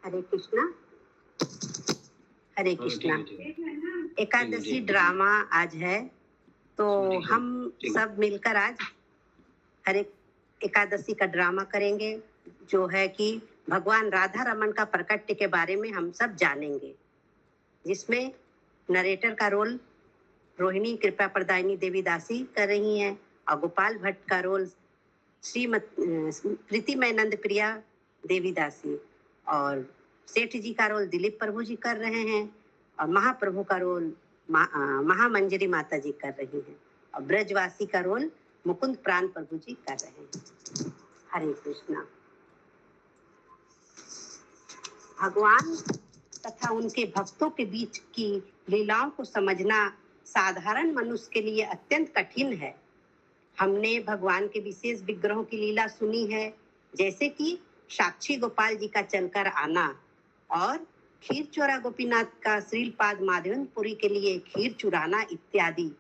हरे कृष्णा। हरे Krishna. Ekadashi drama आज है, तो हम सब मिलकर आज हरे एकादशी का ड्रामा करेंगे, जो है कि भगवान राधा रमन का प्रकट्य के बारे में हम सब जानेंगे, जिसमें नरेटर का रोल रोहिणी कृपा प्रदायिनी देवी दासी कर रही हैं और गोपाल भट्ट का रोल प्रीतिमय नंद प्रिया देवी दासी, और सेठ जी का रोल दिलीप प्रभु जी कर रहे हैं, और महाप्रभु का रोल महामंजरी माता जी कर रही हैं, और ब्रजवासी का रोल मुकुंद प्राण प्रभु जी कर रहे हैं। हरे कृष्णा। भगवान तथा उनके भक्तों के बीच की लीलाओं को समझना साधारण मनुष्य के लिए अत्यंत कठिन है। हमने भगवान के विशेष विग्रहों की लीला सुनी है, जैसे कि साक्षी गोपाल जी का चलकर आना और खीर चोरा गोपीनाथ का श्रीलपाद माधवनपुरी के लिए खीर चुराना इत्यादि।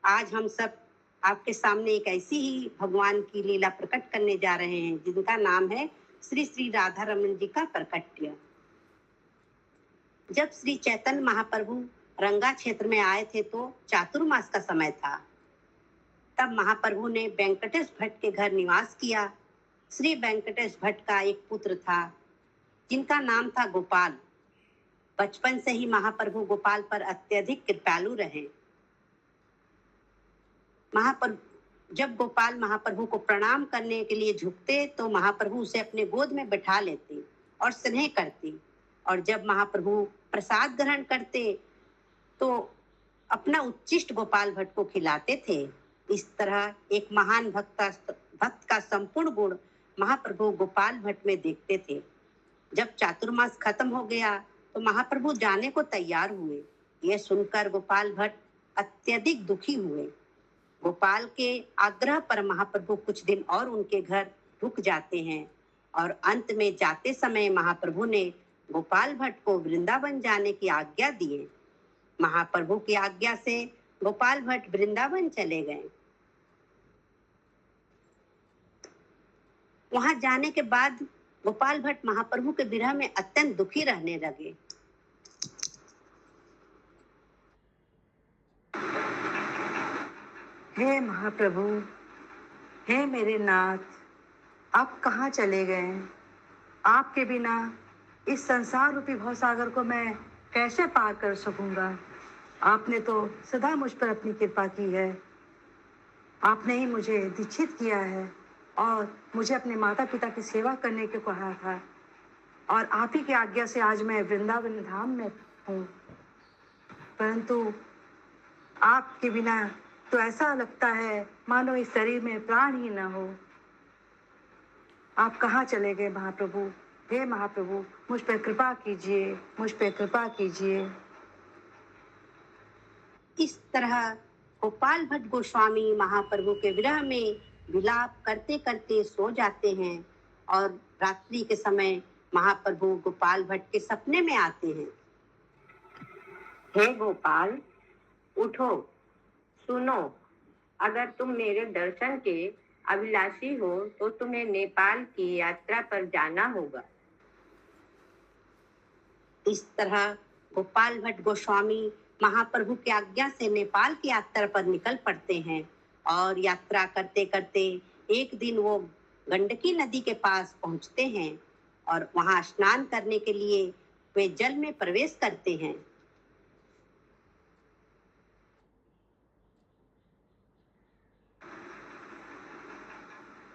आज हम सब आपके सामने एक ऐसी ही भगवान की लीला प्रकट करने जा रहे हैं, जिनका नाम है श्री श्री राधा रमन जी का प्रकट्य। जब श्री चैतन्य महाप्रभु रंगा क्षेत्र में आए थे तो चातुर्मास का समय था। तब महाप्रभु ने वेंकटेश भट्ट के घर निवास किया। श्री वेंकटेश भट्ट का एक पुत्र था, जिनका नाम था गोपाल। बचपन से ही महाप्रभु गोपाल पर अत्यधिक कृपालु रहे। जब गोपाल महाप्रभु को प्रणाम करने के लिए झुकते तो महाप्रभु उसे अपने गोद में बैठा लेते और स्नेह करते, और जब महाप्रभु प्रसाद ग्रहण करते तो अपना उच्चिष्ट गोपाल भट्ट को खिलाते थे। इस तरह एक महान भक्त का संपूर्ण गुण महाप्रभु गोपाल भट्ट में देखते थे। जब चातुर्मास खत्म हो गया तो महाप्रभु जाने को तैयार हुए। यह सुनकर गोपाल भट्ट अत्यधिक दुखी हुए। गोपाल के आग्रह पर महाप्रभु कुछ दिन और उनके घर रुक जाते हैं, और अंत में जाते समय महाप्रभु ने गोपाल भट्ट को वृंदावन जाने की आज्ञा दिए। महाप्रभु की आज्ञा से गोपाल भट्ट वृंदावन चले गए। वहां जाने के बाद गोपाल भट्ट महाप्रभु के विरह में अत्यंत दुखी रहने लगे। हे महाप्रभु, हे मेरे नाथ, आप कहाँ चले गए? आपके बिना इस संसार रूपी भवसागर को मैं कैसे पार कर सकूंगा? आपने तो सदा मुझ पर अपनी कृपा की है। आपने ही मुझे दीक्षित किया है और मुझे अपने माता पिता की सेवा करने को कहा था, और आप ही की आज्ञा से आज मैं वृंदावन धाम में हूँ। परंतु आपके बिना तो ऐसा लगता है मानो इस शरीर में प्राण ही न हो। आप कहाँ चले गए महाप्रभु? हे महाप्रभु, मुझ पर कृपा कीजिए, मुझ पर कृपा कीजिए। इस तरह गोपाल भट्ट गोस्वामी महाप्रभु के विरह में विलाप करते करते सो जाते हैं, और रात्रि के समय महाप्रभु गोपाल भट्ट के सपने में आते हैं। हे गोपाल, उठो, सुनो। अगर तुम मेरे दर्शन के अभिलाषी हो तो तुम्हें नेपाल की यात्रा पर जाना होगा। इस तरह गोपाल भट्ट गोस्वामी महाप्रभु की आज्ञा से नेपाल की यात्रा पर निकल पड़ते हैं, और यात्रा करते करते एक दिन वो गंडकी नदी के पास पहुंचते हैं, और वहां स्नान करने के लिए वे जल में प्रवेश करते हैं।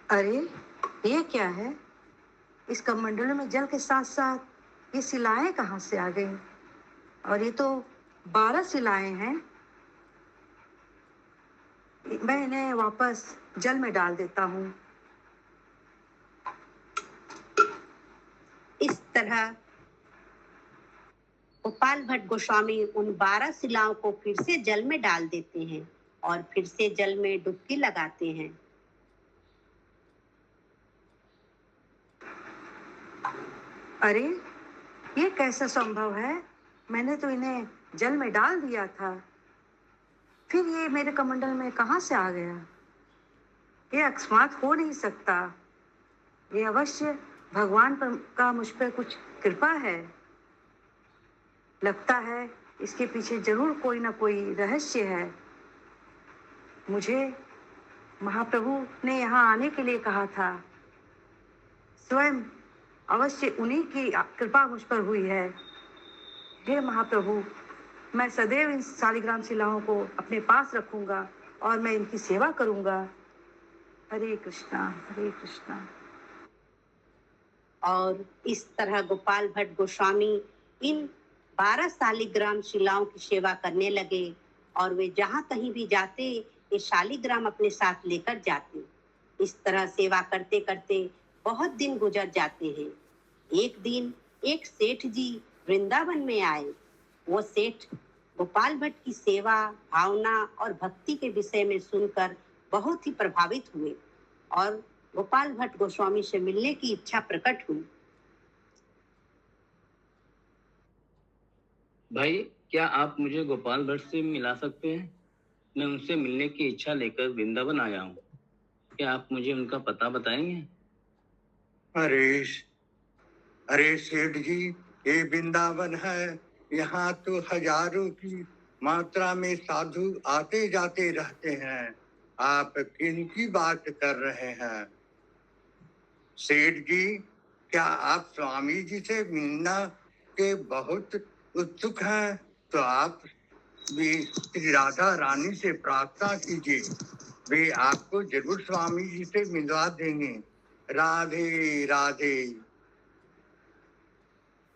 अरे, ये क्या है? इस कमंडलों में जल के साथ साथ ये शिलाएं कहाँ से आ गई? और ये तो 12 शिलाएं हैं। मैं इन्हें वापस जल में डाल देता हूँ। इस तरह गोपाल भट्ट गोस्वामी उन 12 शिलाओं को फिर से जल में डाल देते हैं और फिर से जल में डुबकी लगाते हैं। अरे, ये कैसे संभव है? मैंने तो इन्हें जल में डाल दिया था, फिर ये मेरे कमंडल में कहाँ से आ गया? ये अकस्मात हो नहीं सकता। ये अवश्य भगवान पर का मुझ पर कुछ कृपा है। लगता है इसके पीछे जरूर कोई ना कोई रहस्य है। मुझे महाप्रभु ने यहाँ आने के लिए कहा था। स्वयं अवश्य उन्हीं की कृपा मुझ पर हुई है। हे महाप्रभु, मैं सदैव इन शालिग्राम शिलाओं को अपने पास रखूंगा और मैं इनकी सेवा करूंगा। हरे कृष्णा, हरे कृष्णा। और इस तरह गोपाल भट्ट गोस्वामी इन 12 शालिग्राम शिलाओं की सेवा करने लगे और वे जहाँ कहीं भी जाते ये शालिग्राम अपने साथ लेकर जाते। इस तरह सेवा करते करते बहुत दिन गुजर जाते हैं। एक दिन एक सेठ जी वृंदावन में आए। वो सेठ गोपाल भट्ट की सेवा, भावना और भक्ति के विषय में सुनकर बहुत ही प्रभावित हुए और गोपाल भट्ट गोस्वामी से मिलने की इच्छा प्रकट हुई। भाई, क्या आप मुझे गोपाल भट्ट से मिला सकते हैं? मैं उनसे मिलने की इच्छा लेकर वृंदावन आया हूँ। क्या आप मुझे उनका पता बताएंगे? अरे अरे सेठ जी, ये वृंदावन है। यहाँ तो हजारों की मात्रा में साधु आते जाते रहते हैं। आप किनकी बात कर रहे हैं? सेठ जी, क्या आप स्वामी जी से मिलना के बहुत उत्सुक हैं? तो आप भी श्री राधा रानी से प्रार्थना कीजिए। वे आपको जरूर स्वामी जी से मिलवा देंगे। राधे राधे।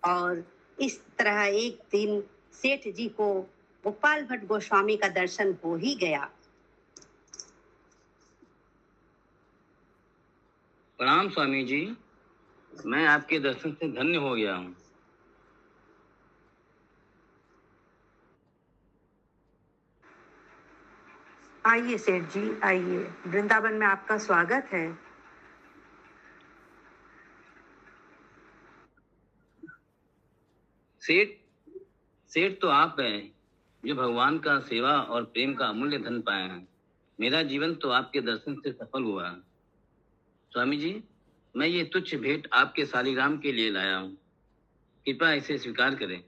और इस तरह एक दिन सेठ जी को गोपाल भट्ट गोस्वामी का दर्शन हो ही गया। प्रणाम स्वामी जी, मैं आपके दर्शन से धन्य हो गया हूँ। आइए सेठ जी, आइए। वृंदावन में आपका स्वागत है। सेठ सेठ तो आप हैं जो भगवान का सेवा और प्रेम का अमूल्य धन पाए हैं। मेरा जीवन तो आपके दर्शन से सफल हुआ है। स्वामी जी, मैं ये तुच्छ भेंट आपके शालिग्राम के लिए लाया हूँ। कृपया इसे स्वीकार करें।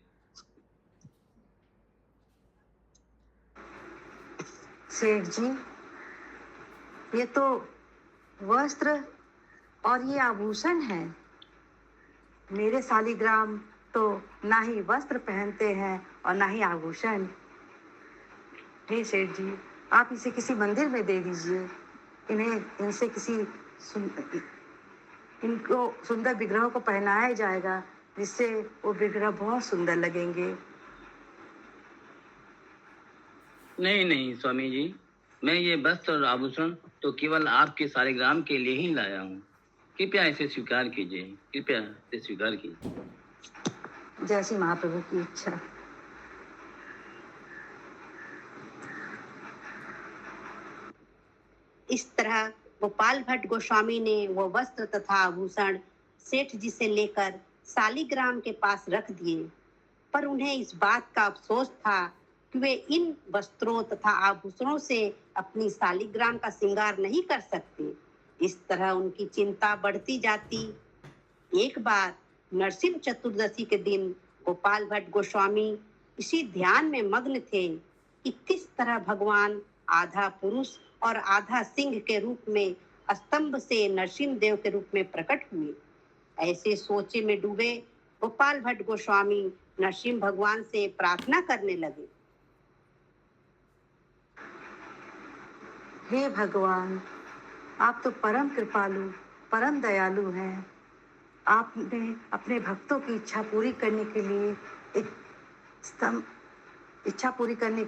सेठ जी, ये तो वस्त्र और ये आभूषण है। मेरे शालिग्राम तो ना ही वस्त्र पहनते हैं और ना ही आभूषण। हे सेठ जी, आप इसे किसी मंदिर में दे दीजिए। इनसे इनको सुंदर विग्रहों को पहनाया जाएगा, जिससे वो विग्रह बहुत सुंदर लगेंगे। नहीं नहीं स्वामी जी, मैं ये वस्त्र और आभूषण तो केवल आपके शालिग्राम के लिए ही लाया हूँ। कृपया इसे स्वीकार कीजिए, कृपया इसे स्वीकार कीजिए। जैसी महाप्रभु की इच्छा। इस तरह गोपाल भट्ट गोस्वामी ने वो वस्त्र तथा आभूषण सेठ जी से लेकर शालिग्राम के पास रख दिए, पर उन्हें इस बात का अफसोस था कि वे इन वस्त्रों तथा आभूषणों से अपनी शालिग्राम का श्रृंगार नहीं कर सकते। इस तरह उनकी चिंता बढ़ती जाती। एक बार नरसिंह चतुर्दशी के दिन गोपाल भट्ट गोस्वामी इसी ध्यान में मग्न थे कि किस तरह भगवान आधा पुरुष और आधा सिंह के रूप में स्तंभ से नरसिंह देव के रूप में प्रकट हुए। ऐसे सोचे में डूबे गोपाल भट्ट गोस्वामी नरसिंह भगवान से प्रार्थना करने लगे। हे भगवान, आप तो परम कृपालु, परम दयालु हैं। आपने अपने भक्तों की इच्छा पूरी करने के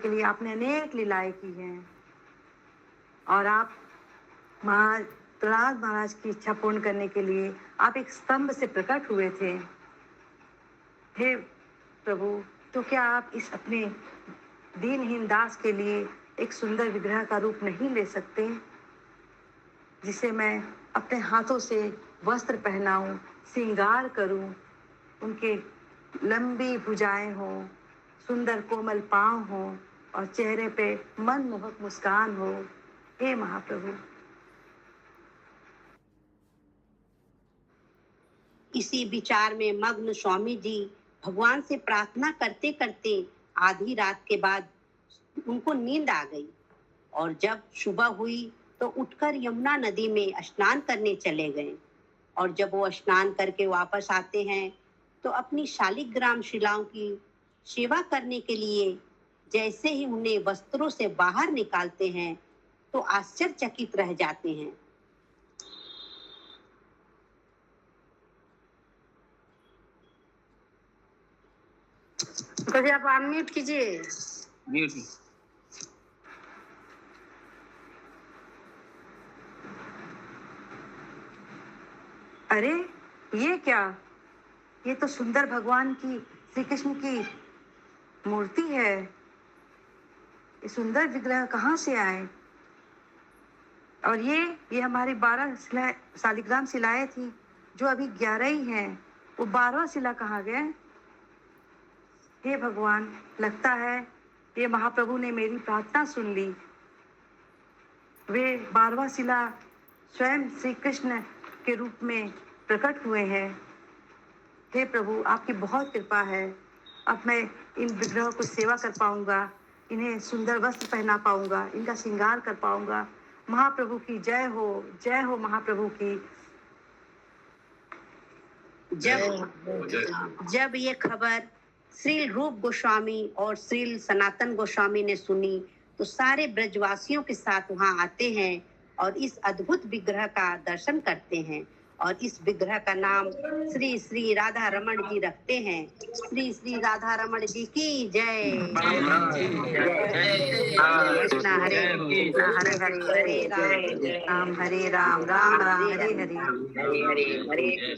लिए आपने अनेक लीलाएं की हैं और आप प्रहलाद महाराज की इच्छा पूर्ण करने के लिए आप एक स्तंभ से प्रकट हुए थे। हे प्रभु, तो क्या आप इस अपने दीनहीन दास के लिए एक सुंदर विग्रह का रूप नहीं ले सकते, जिसे मैं अपने हाथों से वस्त्र पहनाऊं, श्रृंगार करूं, उनके लंबी भुजाएं हो, सुंदर कोमल पांव हो और चेहरे पे मनमोहक मुस्कान हो। हे महाप्रभु। इसी विचार में मग्न स्वामी जी भगवान से प्रार्थना करते करते आधी रात के बाद उनको नींद आ गई और जब सुबह हुई तो उठकर यमुना नदी में स्नान करने चले गए और जब वो स्नान करके वापस आते हैं तो अपनी शालिग्राम शिलाओं की सेवा करने के लिए जैसे ही उन्हें वस्त्रों से बाहर निकालते हैं तो आश्चर्यचकित रह जाते हैं। कभी आप अनम्यूट कीजिए। म्यूट। अरे ये क्या, ये तो सुंदर भगवान की, श्री कृष्ण की मूर्ति है। ये सुंदर विग्रह कहाँ से आए? और ये हमारी 12 शालिग्राम शिलाएं थी जो अभी 11 ही हैं, वो 12वां शिला कहाँ गए? हे भगवान, लगता है ये महाप्रभु ने मेरी प्रार्थना सुन ली। वे 12वां शिला स्वयं श्री कृष्ण के रूप में प्रकट हुए हैं। हे प्रभु, आपकी बहुत कृपा है। अब मैं इन विग्रहों को सेवा कर पाऊंगा, इन्हें सुंदर वस्त्र पहना पाऊंगा, इनका श्रृंगार कर पाऊंगा। महाप्रभु की जय हो महाप्रभु की। जब ये खबर श्री रूप गोस्वामी और श्री सनातन गोस्वामी ने सुनी तो सारे ब्रजवासियों के साथ वहां आते हैं और इस अद्भुत विग्रह का दर्शन करते हैं और इस विग्रह का नाम श्री श्री राधा रमण जी रखते हैं। श्री श्री राधा रमण जी की जय। कृष्ण हरे कृष्ण हरे हरे हरे राम राम राम हरे हरे।